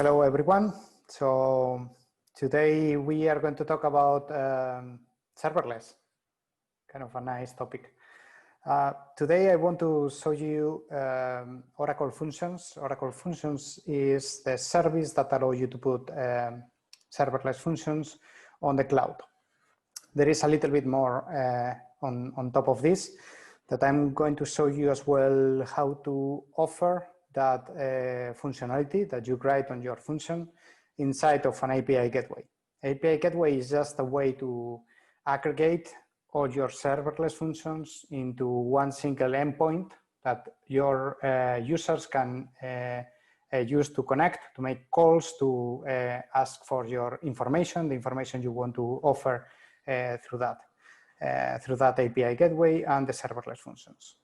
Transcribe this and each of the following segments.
Hello, everyone. So today we are going to talk about serverless, kind of a nice topic. Today I want to show you Oracle Functions. Oracle Functions is the service that allows you to put serverless functions on the cloud. There is a little bit more on top of this that I'm going to show you as well how to offer that functionality that you write on your function inside of an API gateway. API gateway is just a way to aggregate all your serverless functions into one single endpoint that your users can use to connect, to make calls, to ask for your information, the information you want to offer through that API gateway and the serverless functions.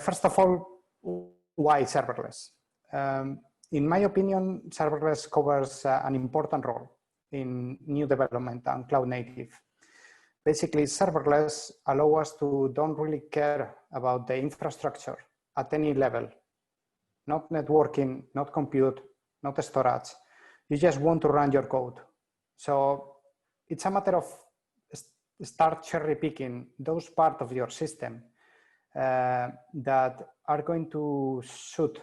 First of all, why serverless? In my opinion, serverless covers an important role in new development and cloud native. Basically, serverless allow us to don't really care about the infrastructure at any level, not networking, not compute, not storage. You just want to run your code. So it's a matter of start cherry picking those parts of your system that are going to suit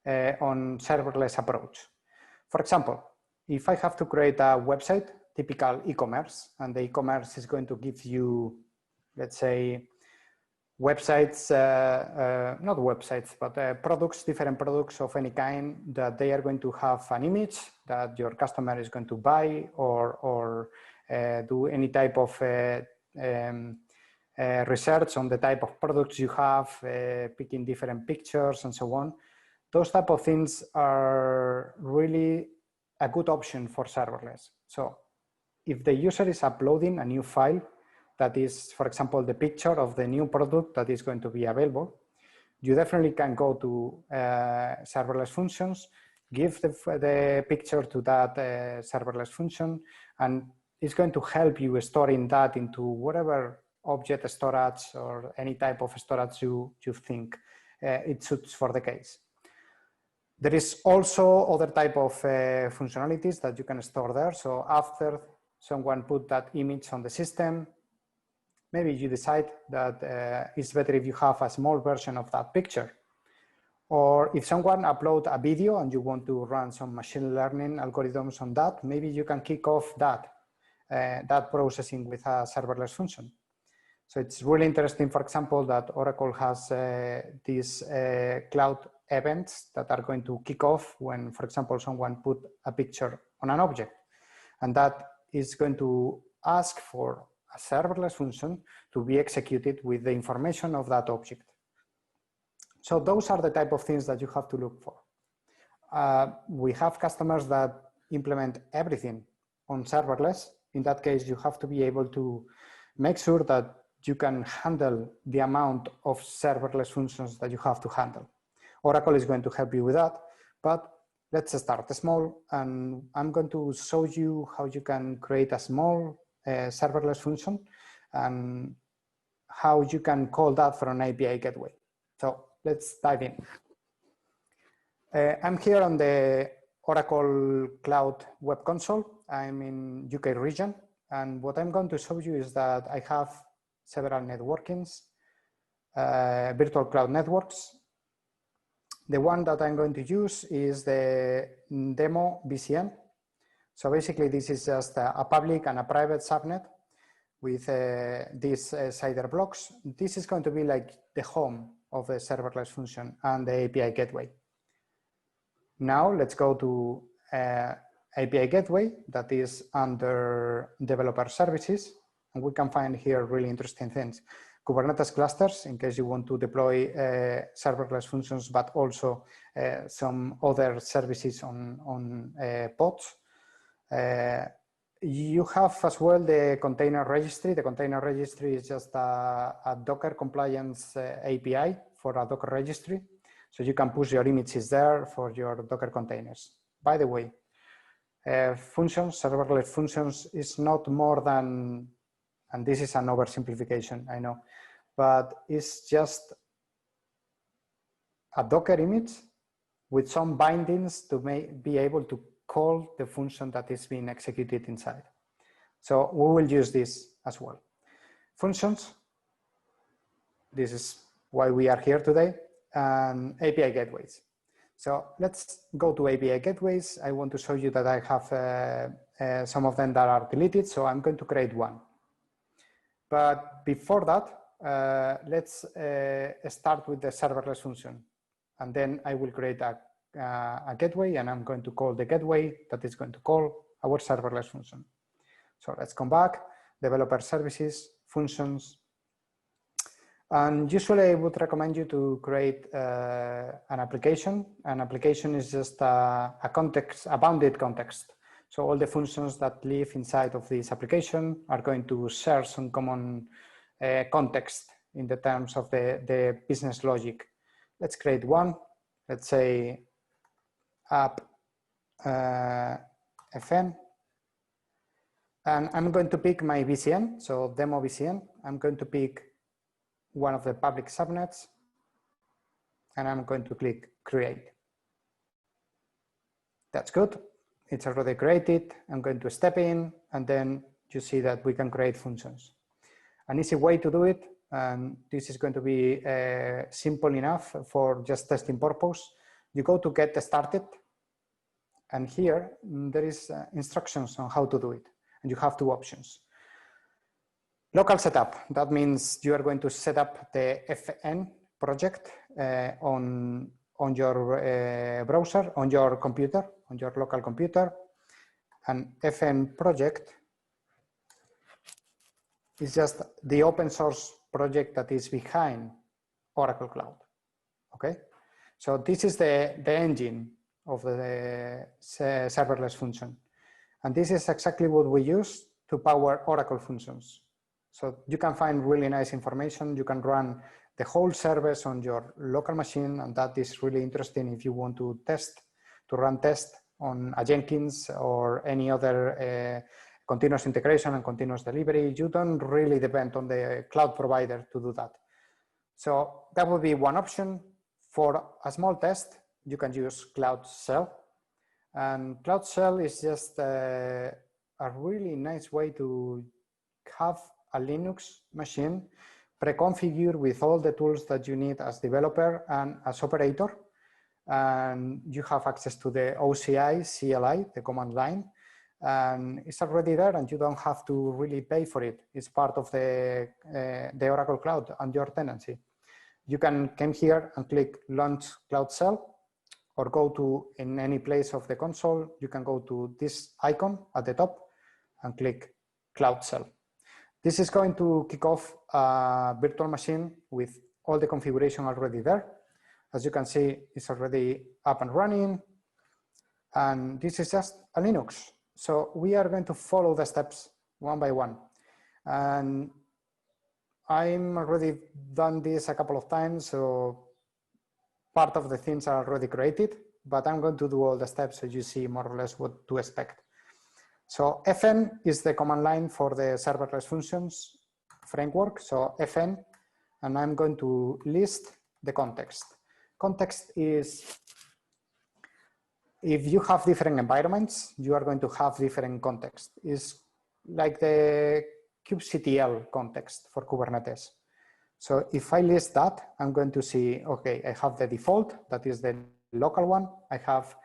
on serverless approach. For example, if I have to create a website, typical e-commerce, and the e-commerce is going to give you, let's say, websites, not websites, but products, different products of any kind that they are going to have an image that your customer is going to buy or do any type of research on the type of products you have, picking different pictures and so on. Those type of things are really a good option for serverless. So if the user is uploading a new file that is, for example, the picture of the new product that is going to be available, you definitely can go to serverless functions, give the picture to that serverless function, and it's going to help you storing that into whatever object storage or any type of storage you think it suits for the case. There is also other type of functionalities that you can store there. So after someone put that image on the system, maybe you decide that it's better if you have a small version of that picture. Or if someone uploads a video and you want to run some machine learning algorithms on that, maybe you can kick off that processing with a serverless function. So it's really interesting, for example, that Oracle has these cloud events that are going to kick off when, for example, someone put a picture on an object. And that is going to ask for a serverless function to be executed with the information of that object. So those are the type of things that you have to look for. We have customers that implement everything on serverless. In that case, you have to be able to make sure that you can handle the amount of serverless functions that you have to handle. Oracle is going to help you with that, but let's start small, and I'm going to show you how you can create a small serverless function and how you can call that from an API gateway. So let's dive in. I'm here on the Oracle Cloud Web Console. I'm in UK region, and what I'm going to show you is that I have several networkings, virtual cloud networks. The one that I'm going to use is the demo VCN. So basically, this is just a public and a private subnet with these CIDR blocks. This is going to be like the home of the serverless function and the API gateway. Now let's go to API gateway that is under developer services. And we can find here really interesting things. Kubernetes clusters, in case you want to deploy serverless functions, but also some other services on pods. You have as well the container registry. The container registry is just a Docker compliance API for a Docker registry. So you can push your images there for your Docker containers. By the way, functions, serverless functions is not more than, and this is an oversimplification, I know, but it's just a Docker image with some bindings to be able to call the function that is being executed inside. So we will use this as well. Functions, this is why we are here today, and API gateways. So let's go to API gateways. I want to show you that I have some of them that are deleted, so I'm going to create one. But before that, let's start with the serverless function. And then I will create a gateway, and I'm going to call the gateway that is going to call our serverless function. So let's come back, developer services, functions. And usually I would recommend you to create an application. An application is just a context, a bounded context. So all the functions that live inside of this application are going to share some common context in the terms of the business logic. Let's create one. Let's say app FN. And I'm going to pick my VCN, so demo VCN. I'm going to pick one of the public subnets, and I'm going to click create. That's good. It's already created. I'm going to step in, and then you see that we can create functions. An easy way to do it, and this is going to be simple enough for just testing purpose. You go to get started, and here there is instructions on how to do it, and you have two options. Local setup, that means you are going to set up the FN project on your browser, on your computer, on your local computer. And FN project is just the open source project that is behind Oracle Cloud, okay? So this is the engine of the serverless function. And this is exactly what we use to power Oracle functions. So you can find really nice information. You can run the whole service on your local machine, and that is really interesting if you want to run tests on a Jenkins or any other continuous integration and continuous delivery. You don't really depend on the cloud provider to do that. So that would be one option. For a small test, you can use Cloud Shell. And Cloud Shell is just a really nice way to have a Linux machine pre-configured with all the tools that you need as developer and as operator. And you have access to the OCI, CLI, the command line, and it's already there, and you don't have to really pay for it. It's part of the Oracle Cloud and your tenancy. You can come here and click Launch Cloud Shell, or go to, in any place of the console, you can go to this icon at the top and click Cloud Shell. This is going to kick off a virtual machine with all the configuration already there. As you can see, it's already up and running. And this is just a Linux. So we are going to follow the steps one by one. And I'm already done this a couple of times, so part of the things are already created, but I'm going to do all the steps so you see more or less what to expect. So FN is the command line for the serverless functions framework. So FN, and I'm going to list the context. Context is, if you have different environments, you are going to have different context. It's like the kubectl context for Kubernetes. So if I list that, I'm going to see, okay, I have the default, that is the local one. I have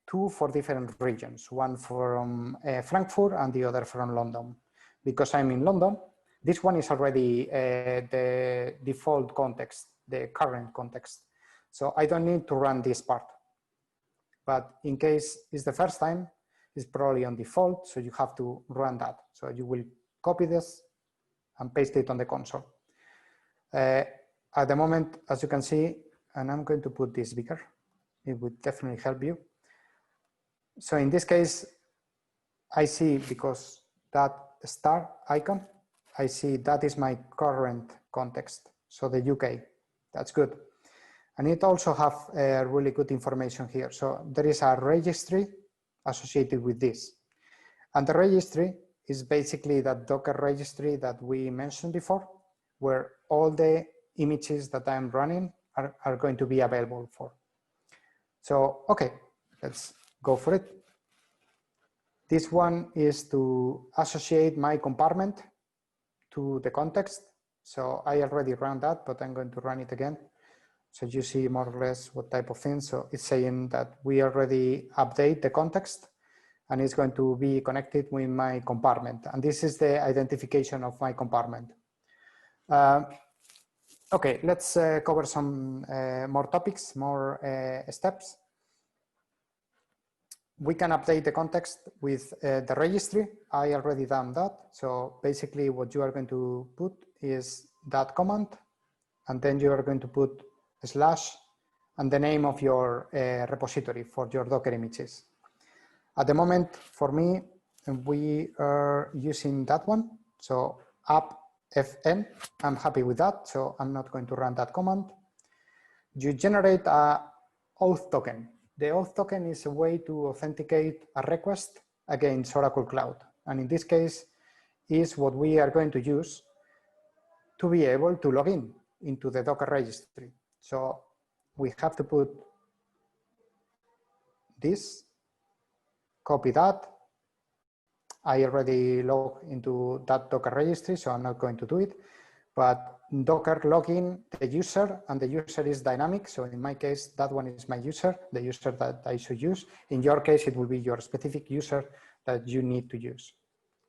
two for different regions, one from Frankfurt and the other from London. Because I'm in London, this one is already the default context, the current context. So I don't need to run this part. But in case it's the first time, it's probably on default, so you have to run that. So you will copy this and paste it on the console. At the moment, as you can see, and I'm going to put this bigger, it would definitely help you. So in this case, I see, because that star icon, I see that is my current context. So the UK, that's good. And it also have really good information here. So there is a registry associated with this. And the registry is basically that Docker registry that we mentioned before, where all the images that I'm running are going to be available for. So, okay, let's go for it. This one is to associate my compartment to the context. So I already ran that, but I'm going to run it again. So you see more or less what type of thing. So it's saying that we already update the context and it's going to be connected with my compartment. And this is the identification of my compartment. Okay, let's cover some more topics, more steps. We can update the context with the registry. I already done that. So basically what you are going to put is that command, and then you are going to put / and the name of your repository for your Docker images. At the moment, for me, we are using that one. So appfn, I'm happy with that. So I'm not going to run that command. You generate a Auth token. The Auth token is a way to authenticate a request against Oracle Cloud. And in this case, is what we are going to use to be able to log in into the Docker registry. So we have to put this, copy that. I already logged into that Docker registry, so I'm not going to do it. But Docker login the user, and the user is dynamic. So in my case, that one is my user, the user that I should use. In your case, it will be your specific user that you need to use.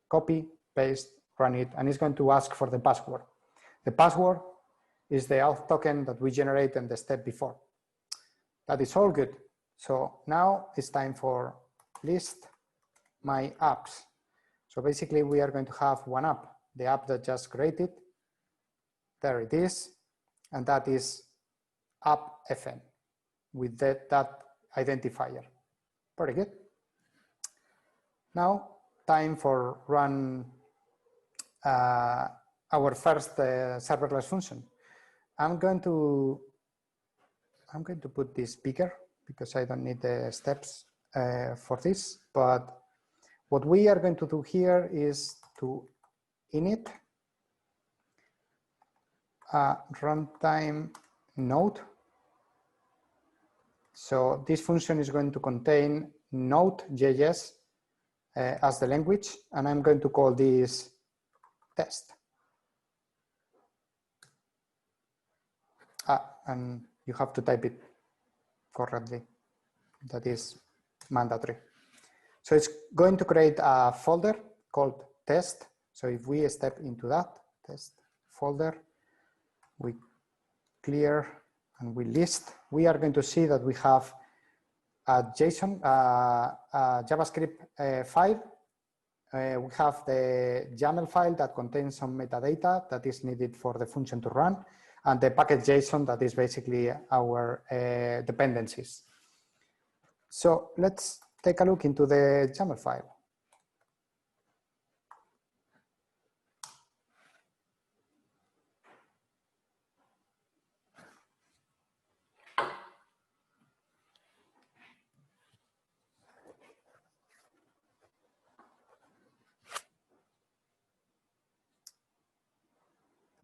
Copy, paste, run it, and it's going to ask for the password. The password is the Auth token that we generate in the step before. That is all good. So now it's time for list my apps. So basically we are going to have one app, the app that just created. There it is, and that is appfn with that identifier. Very good. Now, time for run our first serverless function. I'm going to put this bigger because I don't need the steps for this. But what we are going to do here is to init runtime node. So this function is going to contain Node.js as the language, and I'm going to call this test. And you have to type it correctly. That is mandatory. So it's going to create a folder called test. So if we step into that test folder, we clear and we list, we are going to see that we have a JSON, a JavaScript file. We have the YAML file that contains some metadata that is needed for the function to run, and the package.json that is basically our dependencies. So let's take a look into the YAML file.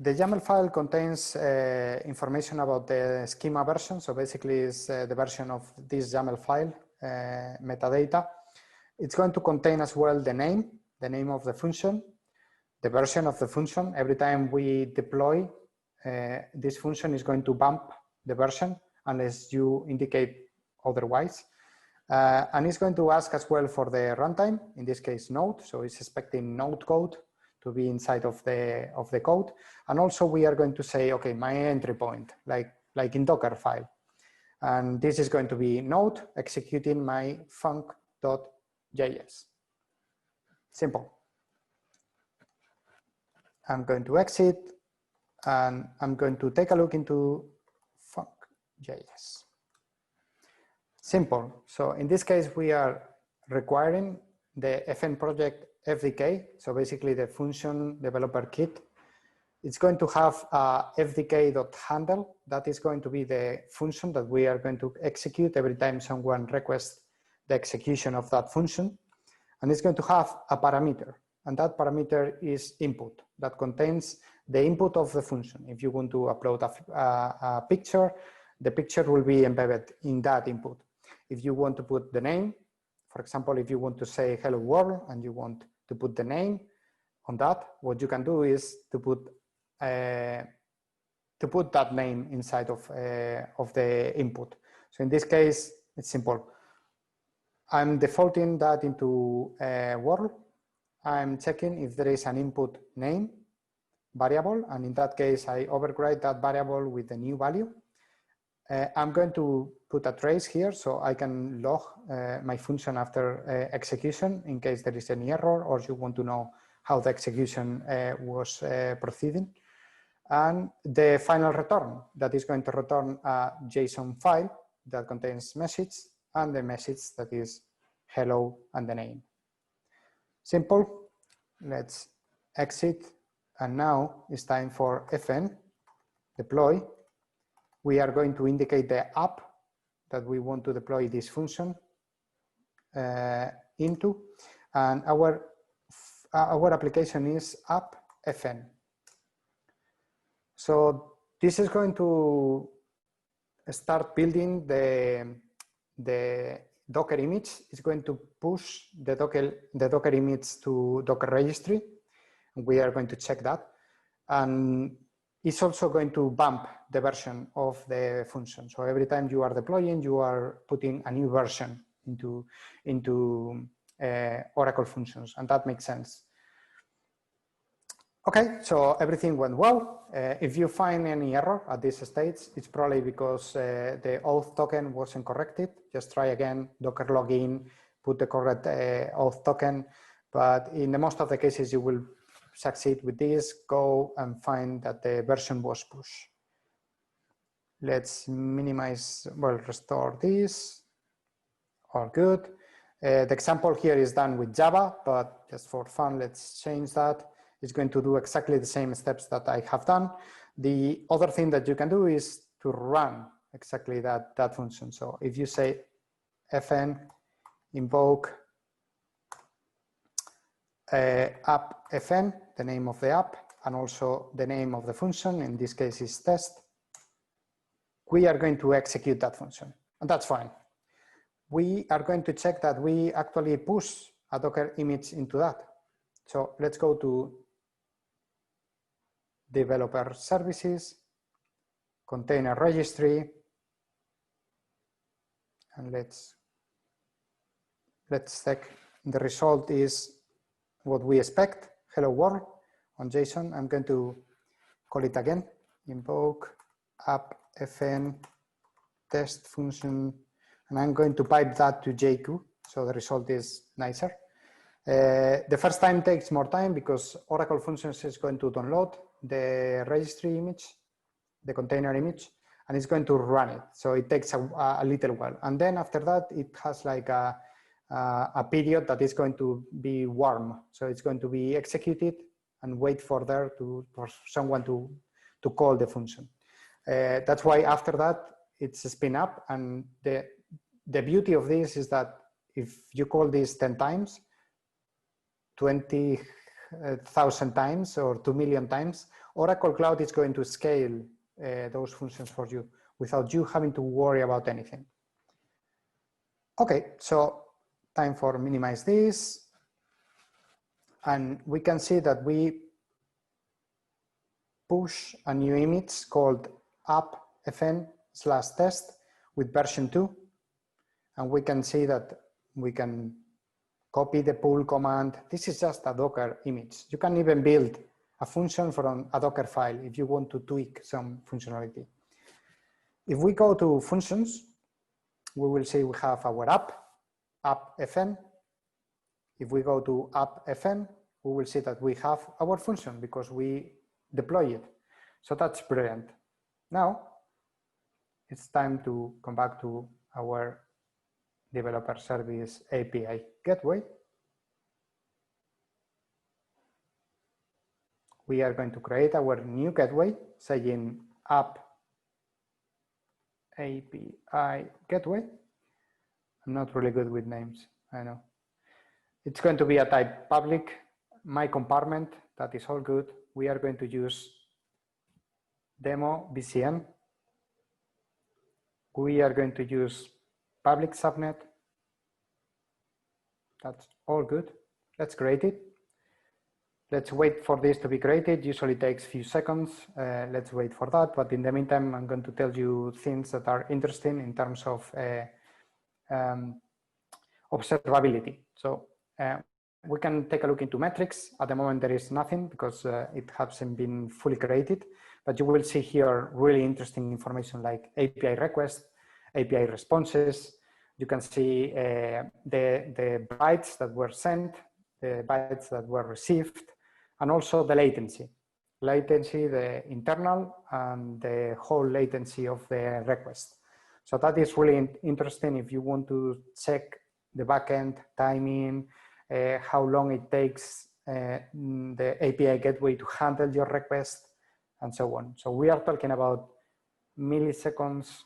The YAML file contains information about the schema version. So basically it's the version of this YAML file, metadata. It's going to contain as well the name of the function, the version of the function. Every time we deploy, this function is going to bump the version unless you indicate otherwise. And it's going to ask as well for the runtime, in this case Node. So it's expecting Node code to be inside of the code. And also we are going to say, okay, my entry point, like in Docker file. And this is going to be Node executing my func.js. Simple. I'm going to exit and I'm going to take a look into func.js. Simple. So in this case, we are requiring the FN project FDK. So basically the function developer kit. It's going to have a fdk.handle. That is going to be the function that we are going to execute every time someone requests the execution of that function. And it's going to have a parameter. And that parameter is input that contains the input of the function. If you want to upload a picture, the picture will be embedded in that input. if you want to put the name, for example, if you want to say hello world and you want to put the name on that, what you can do is to put that name inside of the input. So in this case, it's simple. I'm defaulting that into a world. I'm checking if there is an input name variable, and in that case, I override that variable with the new value. I'm going to put a trace here so I can log my function after execution in case there is any error or you want to know how the execution was proceeding. And the final return that is going to return a JSON file that contains message and the message that is hello and the name. Simple. Let's exit. And now it's time for fn deploy. We are going to indicate the app that we want to deploy this function into, and our application is app fn. So this is going to start building the Docker image. It's going to push the Docker image to Docker Registry. We are going to check that, and it's also going to bump the version of the function. So every time you are deploying, you are putting a new version into Oracle functions, and that makes sense. Okay, so everything went well. If you find any error at this stage, it's probably because the Auth token wasn't corrected. Just try again, Docker login, put the correct Auth token. But in the most of the cases, you will succeed with this. Go and find that the version was pushed. Let's minimize, well, restore this. All good. The example here is done with Java, but just for fun, let's change that. It's going to do exactly the same steps that I have done. The other thing that you can do is to run exactly that function. So if you say fn invoke app fn, the name of the app, and also the name of the function, in this case is test, we are going to execute that function, and that's fine. We are going to check that we actually push a Docker image into that. So let's go to developer services, container registry, and let's check. The result is what we expect, hello world on JSON. I'm going to call it again, invoke app fn test function, and I'm going to pipe that to JQ, so the result is nicer. The first time takes more time because Oracle Functions is going to download the registry image, the container image, and it's going to run it. So it takes a little while. And then after that, it has like a period that is going to be warm. So it's going to be executed and wait for someone to call the function. That's why after that, it's spin up. And the beauty of this is that if you call this 10 times, 20,000 times or 2 million times, Oracle Cloud is going to scale those functions for you without you having to worry about anything. Okay, so time for minimize this. And we can see that we push a new image called app fn/test with version 2. And we can see that we can copy the pull command. This is just a Docker image. You can even build a function from a Docker file if you want to tweak some functionality. If we go to functions, we will see we have our app fn. If we go to app fn, we will see that we have our function because we deploy it. So that's brilliant. Now it's time to come back to our developer service API gateway. We are going to create our new gateway saying app API gateway. I'm not really good with names, I know. It's going to be a type public, my compartment, that is all good. We are going to use demo VCN. We are going to use public subnet. That's all good. Let's create it. Let's wait for this to be created. Usually takes a few seconds. Let's wait for that. But in the meantime, I'm going to tell you things that are interesting in terms of observability. So we can take a look into metrics. At the moment, there is nothing because it hasn't been fully created. But you will see here really interesting information like API requests, API responses. You can see the bytes that were sent, the bytes that were received, and also the latency. Latency, the internal and the whole latency of the request. So that is really interesting if you want to check the backend timing, how long it takes the API gateway to handle your request, and so on. So we are talking about milliseconds,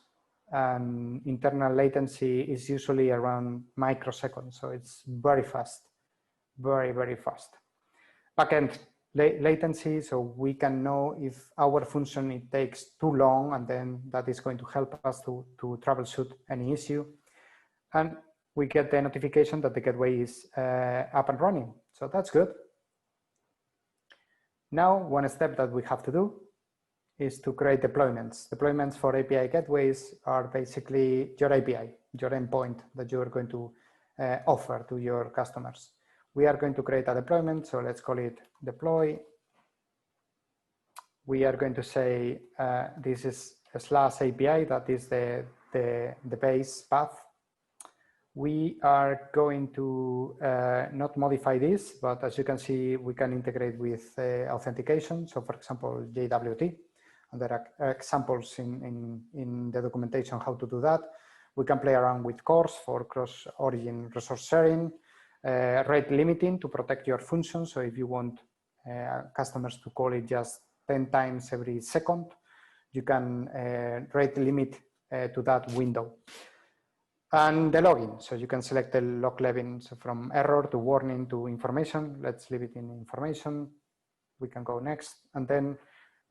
and internal latency is usually around microseconds. So it's very fast, very, very fast. Backend latency, so we can know if our function, it takes too long, and then that is going to help us to troubleshoot any issue. And we get the notification that the gateway is up and running. So that's good. Now, one step that we have to do is to create deployments. Deployments for API gateways are basically your API, your endpoint that you're going to offer to your customers. We are going to create a deployment, so let's call it deploy. We are going to say this is a /API, that is the base path. We are going to not modify this, but as you can see, we can integrate with authentication. So for example, JWT, and there are examples in the documentation how to do that. We can play around with CORS for cross-origin resource sharing, rate limiting to protect your function. So if you want customers to call it just 10 times every second, you can rate limit to that window. And the login, so you can select the log level, so from error to warning to information. Let's leave it in information. We can go next, and then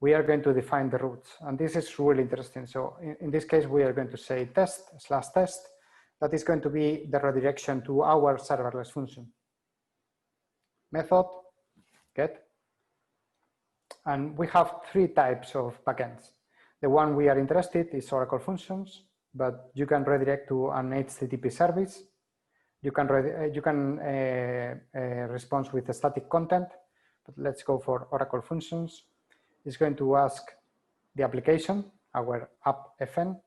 we are going to define the routes. And this is really interesting. So in this case, we are going to say test/test. That is going to be the redirection to our serverless function. Method, get. And we have 3 types of backends. The one we are interested in is Oracle Functions, but you can redirect to an HTTP service. You can respond with a static content, but let's go for Oracle Functions. It's going to ask the application, our app FN.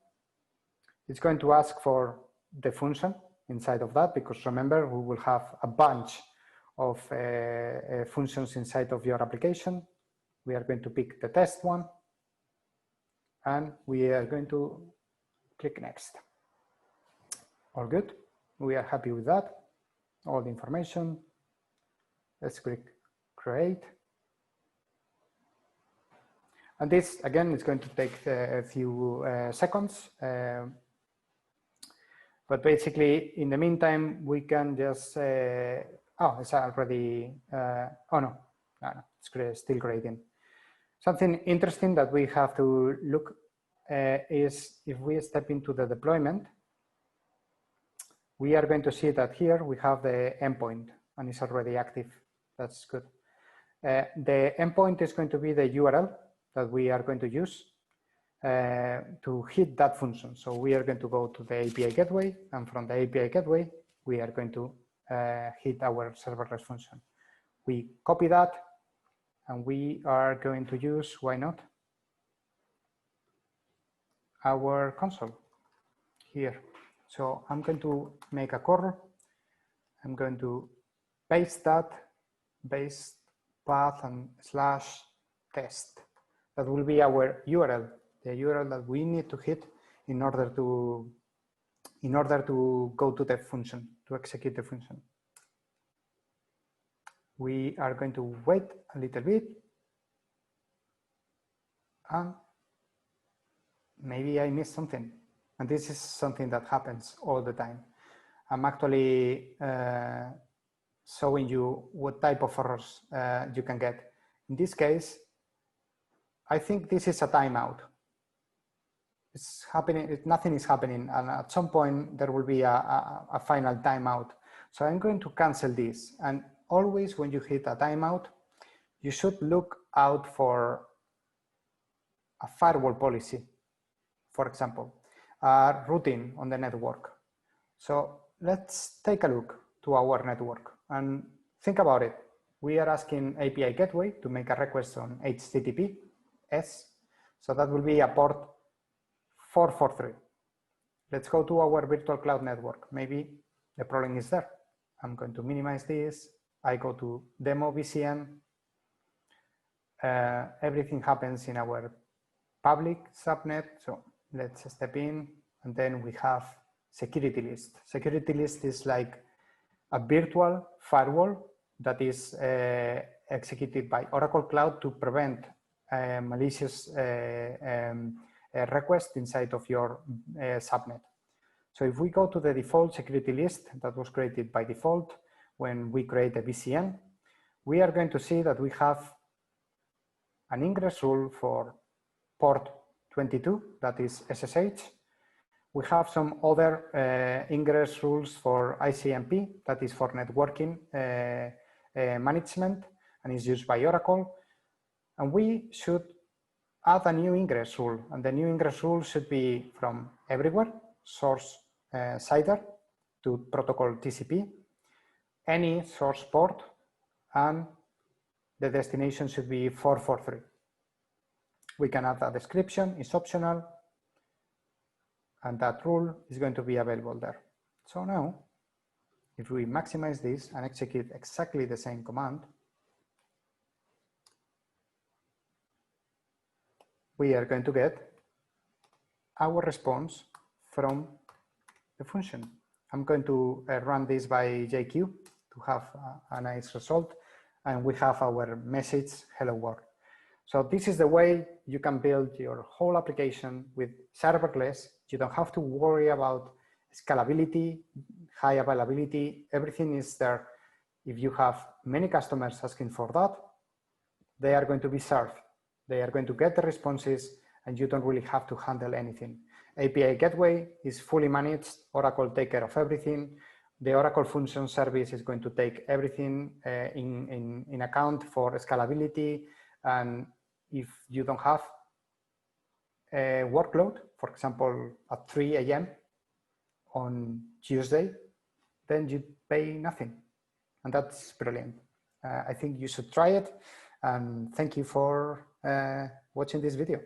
It's going to ask for the function inside of that, because remember, we will have a bunch of functions inside of your application. We are going to pick the test one, and we are going to click next. All good. We are happy with that. All the information. Let's click create. And this, again, is going to take a few seconds. But basically, in the meantime, we can just, oh, it's already, oh no, it's still creating. Something interesting that we have to look is if we step into the deployment, we are going to see that here we have the endpoint and it's already active. That's good. The endpoint is going to be the URL that we are going to use to hit that function. So we are going to go to the API gateway, and from the API gateway, we are going to hit our serverless function. We copy that, and we are going to use, why not, our console here. So I'm going to make a curl. I'm going to paste that, base path and /test. That will be our URL, the URL that we need to hit in order to go to the function, to execute the function. We are going to wait a little bit, and maybe I missed something. And this is something that happens all the time. I'm actually showing you what type of errors you can get. In this case, I think this is a timeout. it's happening, nothing is happening, and at some point there will be a final timeout. So I'm going to cancel this, and always when you hit a timeout, you should look out for a firewall policy, for example, a routing on the network. So let's take a look to our network and think about it. We are asking API gateway to make a request on HTTPS. So that will be a port 443. Let's go to our virtual cloud network. Maybe the problem is there. I'm going to minimize this. I go to demo VCN. Everything happens in our public subnet. So let's step in, and then we have security list. Security list is like a virtual firewall that is executed by Oracle Cloud to prevent malicious requests inside of your subnet. So if we go to the default security list that was created by default when we create a VCN, we are going to see that we have an ingress rule for port 22, that is SSH. We have some other ingress rules for ICMP, that is for networking management, and is used by Oracle. And we should add a new ingress rule, and the new ingress rule should be from everywhere, source CIDR to protocol TCP, any source port, and the destination should be 443. We can add a description, it's optional, and that rule is going to be available there. So now, if we maximize this and execute exactly the same command, we are going to get our response from the function. I'm going to run this by JQ to have a nice result, and we have our message, hello world. So this is the way you can build your whole application with serverless. You don't have to worry about scalability, high availability, everything is there. If you have many customers asking for that, they are going to be served. They are going to get the responses, and you don't really have to handle anything. API gateway is fully managed. Oracle take care of everything. The Oracle Function service is going to take everything in account for scalability. And if you don't have a workload, for example, at 3 a.m. on Tuesday, then you pay nothing. And that's brilliant. I think you should try it. And thank you for watching this video.